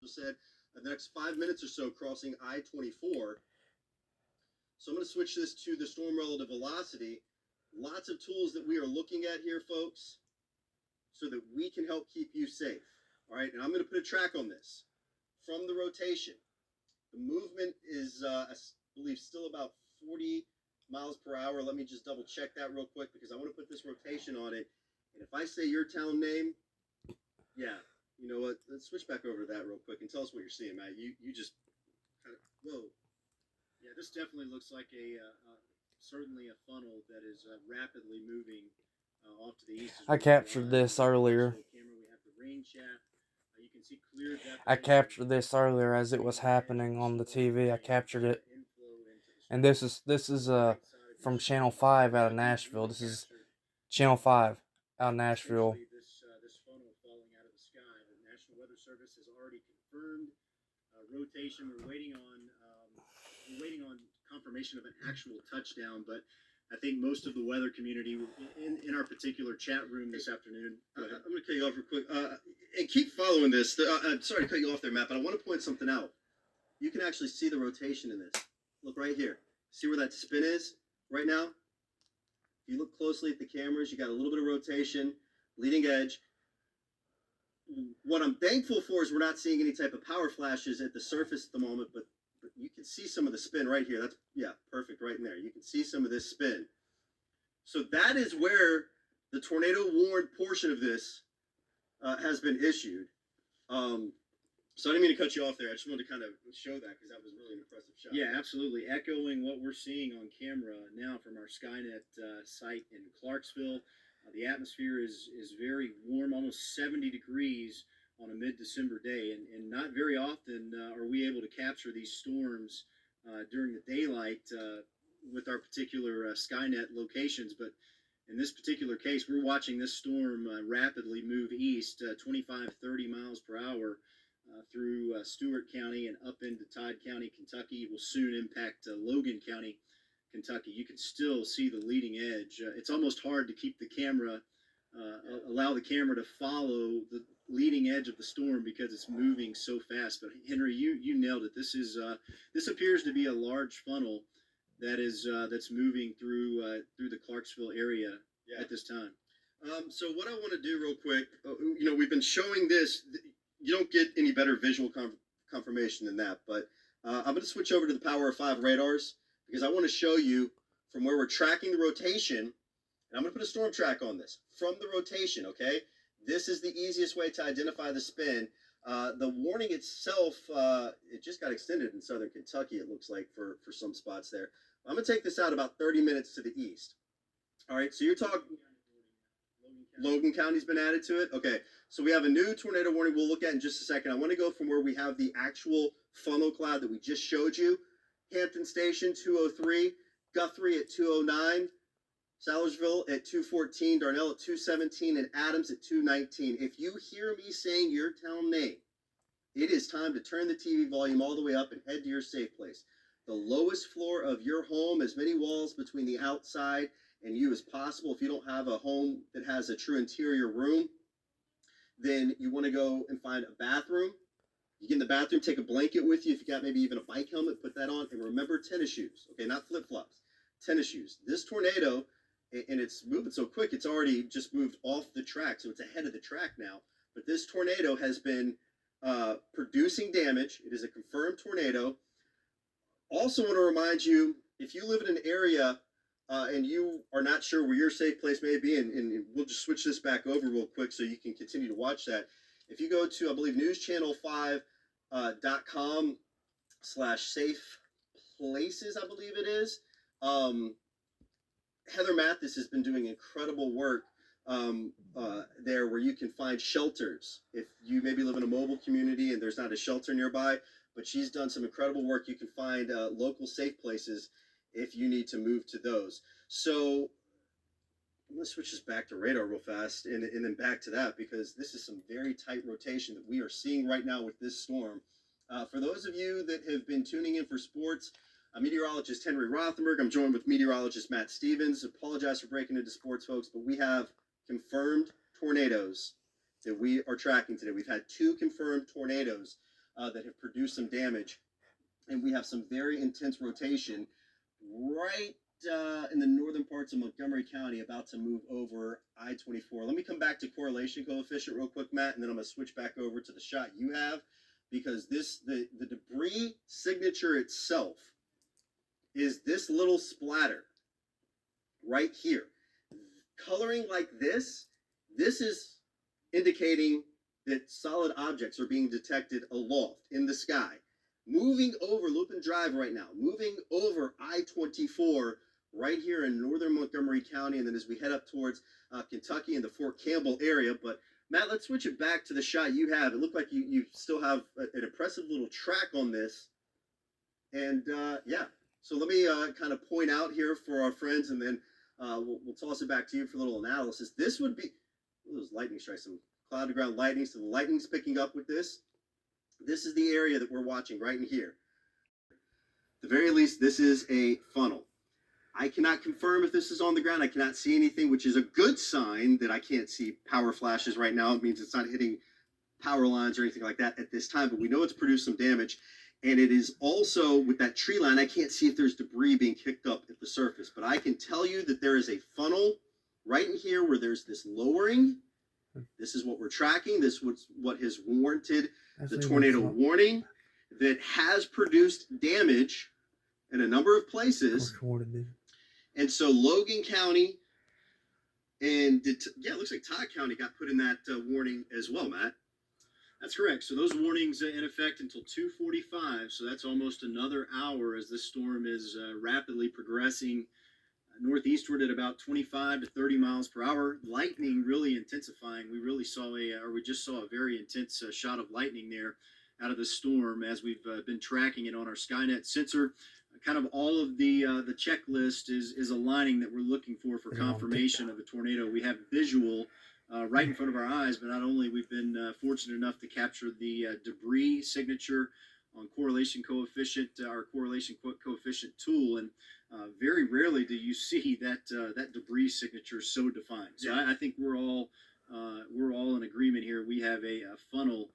said the next 5 minutes or so crossing I-24. So I'm going to switch this to the storm relative velocity. Lots of tools that we are looking at here, folks, so that we can help keep you safe. All right, and I'm going to put a track on this from the rotation. The movement is, I believe, still about 40 miles per hour. Let me just double check that real quick because I want to put this rotation on it. And if I say your town name, yeah, you know what? Let's switch back over to that real quick and tell us what you're seeing, Matt. You just kind of whoa. Yeah, this definitely looks like certainly a funnel that is rapidly moving off to the east. I captured this earlier. Camera, we have the rain shaft. You can see clear I captured this earlier as it was happening on the TV. I captured it, and this is from Channel 5 out of Nashville. This is Channel 5 out of Nashville. This funnel falling out of the sky. The National Weather Service has already confirmed rotation. We're waiting on confirmation of an actual touchdown, but I think most of the weather community in our particular chat room this afternoon. I'm going to cut you off real quick. And keep following this. I'm sorry to cut you off there, Matt, but I want to point something out. You can actually see the rotation in this. Look right here. See where that spin is right now? If you look closely at the cameras, you got a little bit of rotation, leading edge. What I'm thankful for is we're not seeing any type of power flashes at the surface at the moment, but you can see some of the spin right here. That's, yeah, perfect right in there. You can see some of this spin. So that is where the tornado warned portion of this has been issued. So I didn't mean to cut you off there. I just wanted to kind of show that because that was really an impressive shot. Yeah, absolutely. Echoing what we're seeing on camera now from our Skynet site in Clarksville. The atmosphere is very warm, almost 70 degrees on a mid-December day, and not very often are we able to capture these storms during the daylight with our particular Skynet locations. But in this particular case, we're watching this storm rapidly move east, 25, 30 miles per hour through Stewart County and up into Todd County, Kentucky. It will soon impact Logan County, Kentucky. You can still see the leading edge. It's almost hard to keep the camera, allow the camera to follow the leading edge of the storm because it's moving so fast. But Henry, you nailed it. This appears to be a large funnel that is that's moving through the Clarksville area at this time. So what I want to do real quick, we've been showing this. You don't get any better visual confirmation than that. But I'm going to switch over to the Power of 5 radars because I want to show you from where we're tracking the rotation. And I'm going to put a storm track on this from the rotation, okay? This is the easiest way to identify the spin. The warning itself, it just got extended in southern Kentucky, it looks like, for some spots there. I'm going to take this out about 30 minutes to the east. All right, so you're talking... Logan County's been added to it? Okay, so we have a new tornado warning we'll look at in just a second. I want to go from where we have the actual funnel cloud that we just showed you. Hampton Station, 203. Guthrie at 209. Salersville at 214. Darnell at 217. And Adams at 219. If you hear me saying your town name, it is time to turn the TV volume all the way up and head to your safe place. The lowest floor of your home, as many walls between the outside and you as possible. If you don't have a home that has a true interior room, then you want to go and find a bathroom. You get in the bathroom, take a blanket with you. If you got maybe even a bike helmet, put that on. And remember tennis shoes, okay, not flip-flops, tennis shoes. This tornado, and it's moving so quick, it's already just moved off the track, so it's ahead of the track now. But this tornado has been producing damage. It is a confirmed tornado. Also want to remind you, if you live in an area and you are not sure where your safe place may be, and we'll just switch this back over real quick so you can continue to watch that. If you go to, I believe, newschannel5.com/safe places, I believe it is, Heather Mathis has been doing incredible work there where you can find shelters. If you maybe live in a mobile community and there's not a shelter nearby, but she's done some incredible work. You can find local safe places if you need to move to those. So I'm going to switch this back to radar real fast and then back to that because this is some very tight rotation that we are seeing right now with this storm. For those of you that have been tuning in for sports, I'm meteorologist Henry Rothenberg. I'm joined with meteorologist Matt Stevens. Apologize for breaking into sports, folks, but we have confirmed tornadoes that we are tracking today. We've had 2 confirmed tornadoes that have produced some damage. And we have some very intense rotation right in the northern parts of Montgomery County, about to move over I-24. Let me come back to correlation coefficient real quick, Matt, and then I'm going to switch back over to the shot you have, because the debris signature itself is this little splatter right here. Coloring like this is indicating that solid objects are being detected aloft in the sky. Moving over Lupin Drive right now, moving over I-24 right here in northern Montgomery County, and then as we head up towards Kentucky and the Fort Campbell area. But Matt, let's switch it back to the shot you have. It looked like you still have an impressive little track on this. And yeah, so let me kind of point out here for our friends, and then we'll toss it back to you for a little analysis. This would be, those lightning strikes, some cloud to ground lightning, so the lightning's picking up with this. This is the area that we're watching right in here. At the very least, this is a funnel. I cannot confirm if this is on the ground. I cannot see anything, which is a good sign that I can't see power flashes right now. It means it's not hitting power lines or anything like that at this time, but we know it's produced some damage. And it is also, with that tree line, I can't see if there's debris being kicked up at the surface, but I can tell you that there is a funnel right in here where there's this lowering. This is what we're tracking. This is what has warranted the tornado warning that has produced damage in a number of places. And so Logan County and yeah, it looks like Todd County got put in that warning as well, Matt. That's correct. So those warnings in effect until 2:45. So that's almost another hour as this storm is rapidly progressing northeastward at about 25 to 30 miles per hour. Lightning really intensifying. We really saw we just saw a very intense shot of lightning there out of the storm as we've been tracking it on our Skynet sensor. Kind of all of the checklist is aligning that we're looking for confirmation of a tornado. We have visual right in front of our eyes, but not only we've been fortunate enough to capture the debris signature on correlation coefficient, our correlation coefficient tool, and very rarely do you see that debris signature so defined. So I think we're all in agreement here. We have a funnel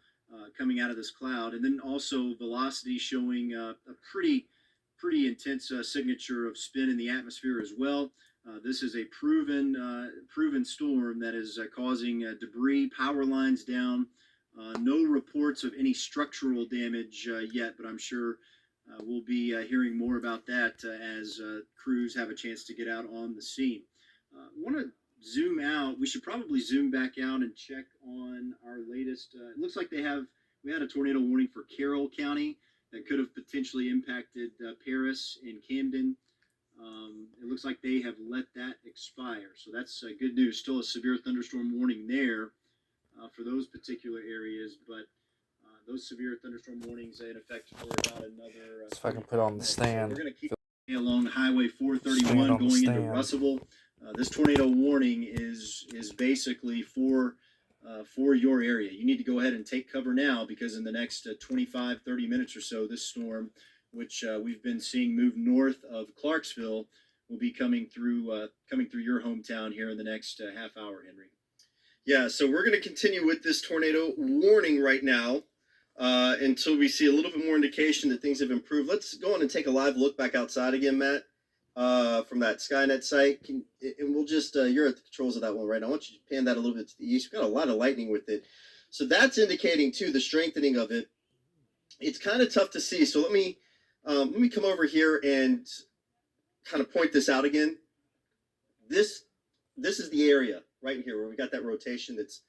coming out of this cloud, and then also velocity showing a pretty intense signature of spin in the atmosphere as well. This is a proven storm that is causing debris, power lines down. No reports of any structural damage yet, but I'm sure we'll be hearing more about that as crews have a chance to get out on the scene. Want to zoom out. We should probably zoom back out and check on our latest. It looks like we had a tornado warning for Carroll County that could have potentially impacted Paris and Camden. It looks like they have let that expire. So that's good news. Still a severe thunderstorm warning there for those particular areas, but those severe thunderstorm warnings in effect for about another. If I can put on the stand. So we're going to keep along Highway 431 going into Russellville. This tornado warning is basically for your area. You need to go ahead and take cover now, because in the next 25, 30 minutes or so, this storm, which we've been seeing move north of Clarksville, will be coming through your hometown here in the next half hour, Henry. Yeah, so we're going to continue with this tornado warning right now until we see a little bit more indication that things have improved. Let's go on and take a live look back outside again, Matt, from that Skynet site. And we'll just, you're at the controls of that one right now. I want you to pan that a little bit to the east. We've got a lot of lightning with it. So that's indicating, too, the strengthening of it. It's kind of tough to see. So let me come over here and kind of point this out again. This is the area right in here where we got that rotation that's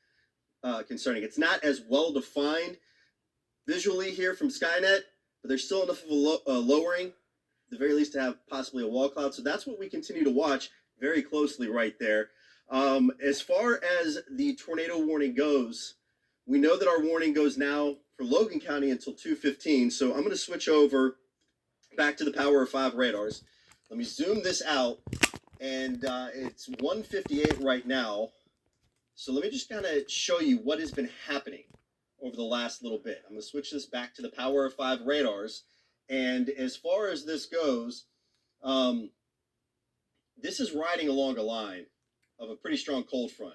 concerning. It's not as well defined visually here from Skynet, but there's still enough of a lowering, at the very least, to have possibly a wall cloud. So that's what we continue to watch very closely right there. As far as the tornado warning goes, we know that our warning goes now for Logan County until 2:15. So I'm going to switch over back to the Power of 5 radars. Let me zoom this out, and it's 1:58 right now. So let me just kind of show you what has been happening over the last little bit. I'm going to switch this back to the Power of 5 radars. And as far as this goes, this is riding along a line of a pretty strong cold front.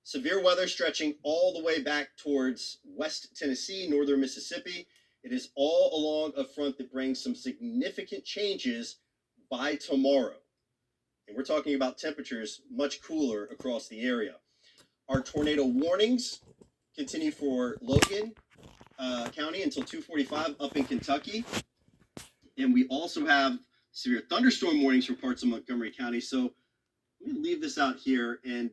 Severe weather stretching all the way back towards West Tennessee, northern Mississippi. It is all along a front that brings some significant changes by tomorrow. And we're talking about temperatures much cooler across the area. Our tornado warnings continue for Logan County until 2:45 up in Kentucky. And we also have severe thunderstorm warnings for parts of Montgomery County. So let me leave this out here, and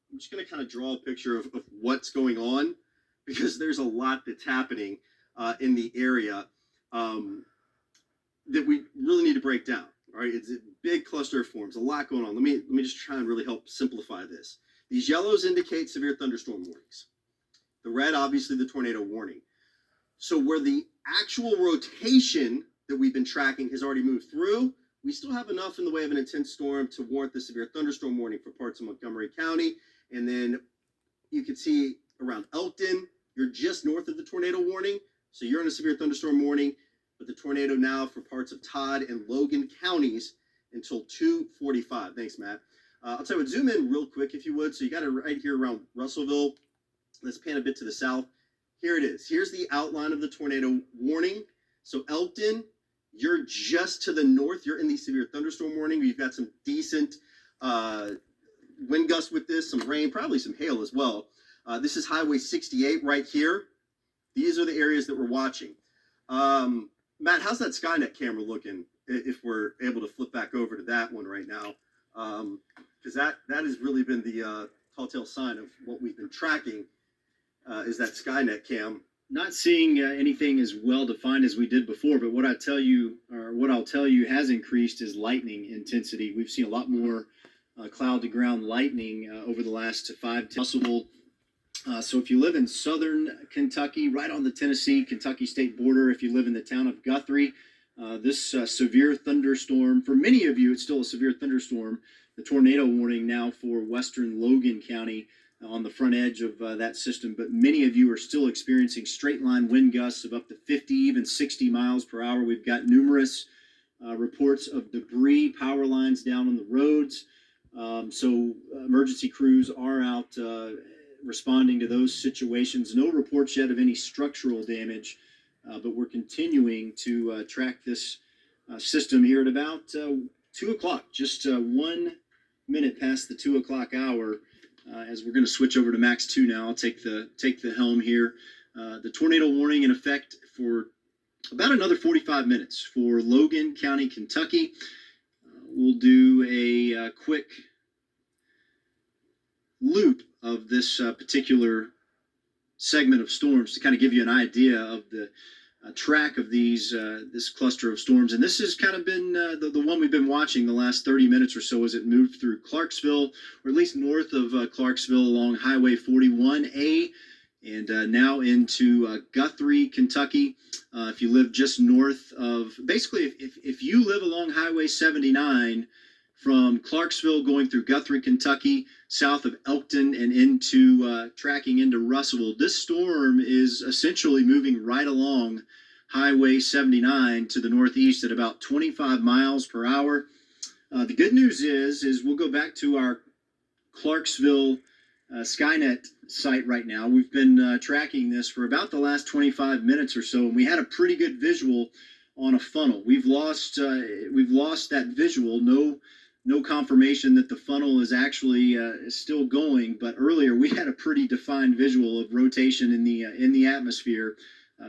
I'm just going to kind of draw a picture of what's going on, because there's a lot that's happening in the area that we really need to break down. All right, it's a big cluster of forms, a lot going on. Let me just try and really help simplify this. These yellows indicate severe thunderstorm warnings. The red, obviously, the tornado warning. So where the actual rotation that we've been tracking has already moved through, we still have enough in the way of an intense storm to warrant the severe thunderstorm warning for parts of Montgomery County. And then you can see around Elkton, you're just north of the tornado warning. So you're in a severe thunderstorm warning, but the tornado now for parts of Todd and Logan counties until 2:45. Thanks, Matt. I'll tell you what, zoom in real quick if you would. So you got it right here around Russellville. Let's pan a bit to the south. Here it is. Here's the outline of the tornado warning. So Elkton, you're just to the north. You're in the severe thunderstorm warning. You've got some decent wind gusts with this, some rain, probably some hail as well. This is Highway 68 right here. These are the areas that we're watching. Matt, how's that Skynet camera looking if we're able to flip back over to that one right now? Because that has really been the telltale sign of what we've been tracking is that Skynet cam. Not seeing anything as well defined as we did before, but what I'll tell you has increased is lightning intensity. We've seen a lot more cloud to ground lightning over the last 5 to possible. So if you live in southern Kentucky, right on the Tennessee-Kentucky state border, if you live in the town of Guthrie, this severe thunderstorm, for many of you, it's still a severe thunderstorm. The tornado warning now for western Logan County on the front edge of that system, but many of you are still experiencing straight line wind gusts of up to 50, even 60 miles per hour. We've got numerous reports of debris, power lines down on the roads. So emergency crews are out responding to those situations. No reports yet of any structural damage, but we're continuing to track this system here at about 2 o'clock, just 1 minute past the 2 o'clock hour. As we're going to switch over to Max 2 now, I'll take the helm here. The tornado warning in effect for about another 45 minutes for Logan County, Kentucky. We'll do a quick loop of this particular segment of storms to kind of give you an idea of the track of these this cluster of storms. And this has kind of been the one we've been watching the last 30 minutes or so as it moved through Clarksville, or at least north of Clarksville along Highway 41A, and now into Guthrie, Kentucky. If you live just north of, basically, if you live along Highway 79 from Clarksville going through Guthrie, Kentucky, south of Elkton and into tracking into Russellville, this storm is essentially moving right along Highway 79 to the northeast at about 25 miles per hour. The good news is we'll go back to our Clarksville Skynet site right now. We've been tracking this for about the last 25 minutes or so, and we had a pretty good visual on a funnel. We've lost that visual. No confirmation that the funnel is actually still going, but earlier we had a pretty defined visual of rotation in the atmosphere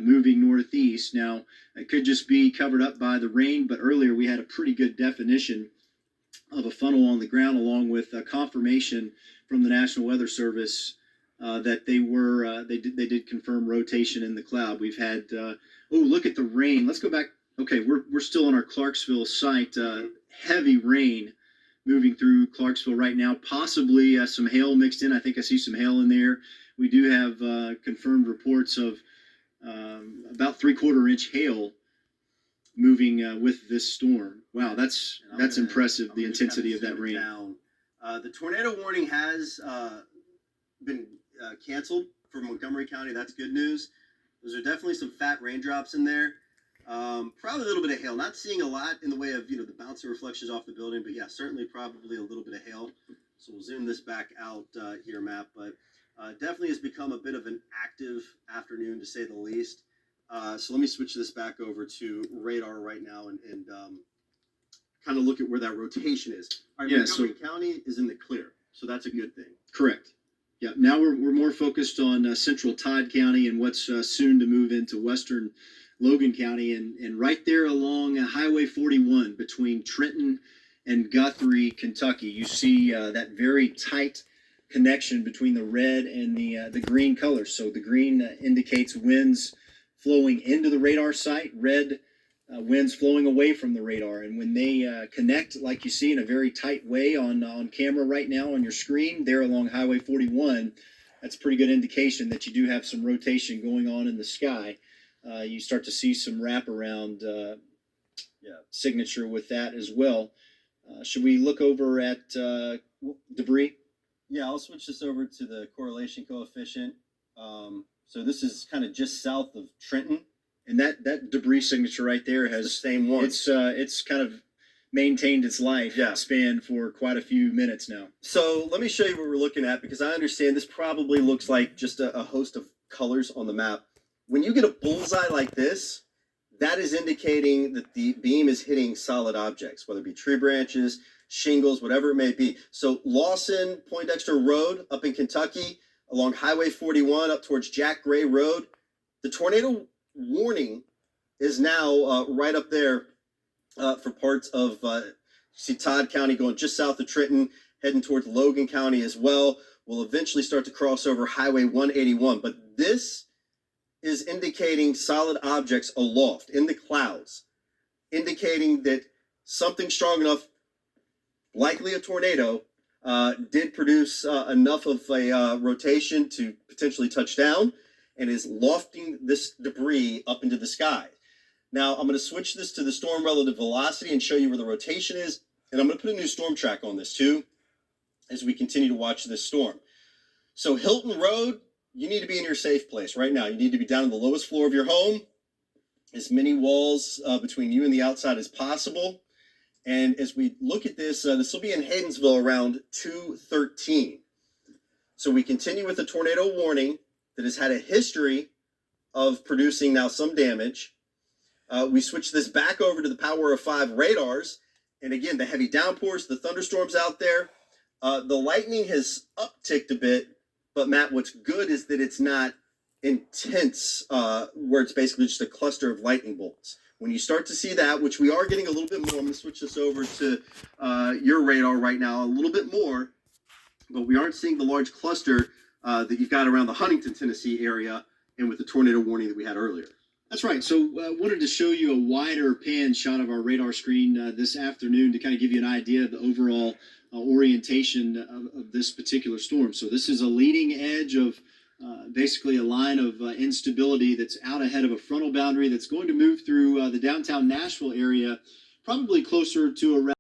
moving northeast. Now, it could just be covered up by the rain, but earlier we had a pretty good definition of a funnel on the ground, along with confirmation from the National Weather Service that they did confirm rotation in the cloud. We've had look at the rain. Let's go back. Okay, we're still on our Clarksville site. Heavy rain moving through Clarksville right now, possibly some hail mixed in. I think I see some hail in there. We do have confirmed reports of about 3/4 inch hail moving with this storm. Wow, that's impressive, the intensity of that rain. The tornado warning has been canceled for Montgomery County. That's good news. Those are definitely some fat raindrops in there. Probably a little bit of hail. Not seeing a lot in the way of the bouncing reflections off the building, but yeah, certainly probably a little bit of hail So we'll zoom this back out here, Matt, but definitely has become a bit of an active afternoon to say the least. So let me switch this back over to radar right now and kind of look at where that rotation is. All right, Yeah, Montgomery County is in the clear, so that's a good thing. Correct. Yeah. Now we're more focused on central Todd County and what's soon to move into western Logan County, and right there along Highway 41 between Trenton and Guthrie, Kentucky, you see that very tight connection between the red and the green colors. So the green indicates winds flowing into the radar site, red winds flowing away from the radar. And when they connect, like you see in a very tight way on camera right now on your screen there along Highway 41, that's a pretty good indication that you do have some rotation going on in the sky. You start to see some wraparound signature with that as well. Should we look over at debris? Yeah, I'll switch this over to the correlation coefficient. So this is kind of just south of Trenton. And that debris signature right there It's the has same one. it's kind of maintained its life span for quite a few minutes now. So let me show you what we're looking at, because I understand this probably looks like just a host of colors on the map. When you get a bullseye like this, that is indicating that the beam is hitting solid objects, whether it be tree branches, shingles, whatever it may be. So Lawson, Poindexter Road up in Kentucky, along Highway 41 up towards Jack Gray Road, the tornado warning is now right up there for parts of see Todd County going just south of Trenton, heading towards Logan County as well. We'll eventually start to cross over Highway 181, but this is indicating solid objects aloft in the clouds, indicating that something strong enough, likely a tornado, did produce enough of a rotation to potentially touch down and is lofting this debris up into the sky. Now, I'm going to switch this to the storm relative velocity and show you where the rotation is, and I'm going to put a new storm track on this too as we continue to watch this storm. So Hilton Road, you need to be in your safe place right now. You need to be down on the lowest floor of your home, as many walls between you and the outside as possible. And as we look at this, this will be in Haydensville around 2:13. So we continue with a tornado warning that has had a history of producing now some damage. We switch this back over to the Power of 5 radars. And again, the heavy downpours, the thunderstorms out there. The lightning has upticked a bit. But Matt, what's good is that it's not intense, where it's basically just a cluster of lightning bolts. When you start to see that, which we are getting a little bit more, I'm going to switch this over to your radar right now a little bit more, but we aren't seeing the large cluster that you've got around the Huntington, Tennessee area and with the tornado warning that we had earlier. That's right. So I wanted to show you a wider pan shot of our radar screen this afternoon to kind of give you an idea of the overall orientation of this particular storm. So this is a leading edge of basically a line of instability that's out ahead of a frontal boundary that's going to move through the downtown Nashville area, probably closer to around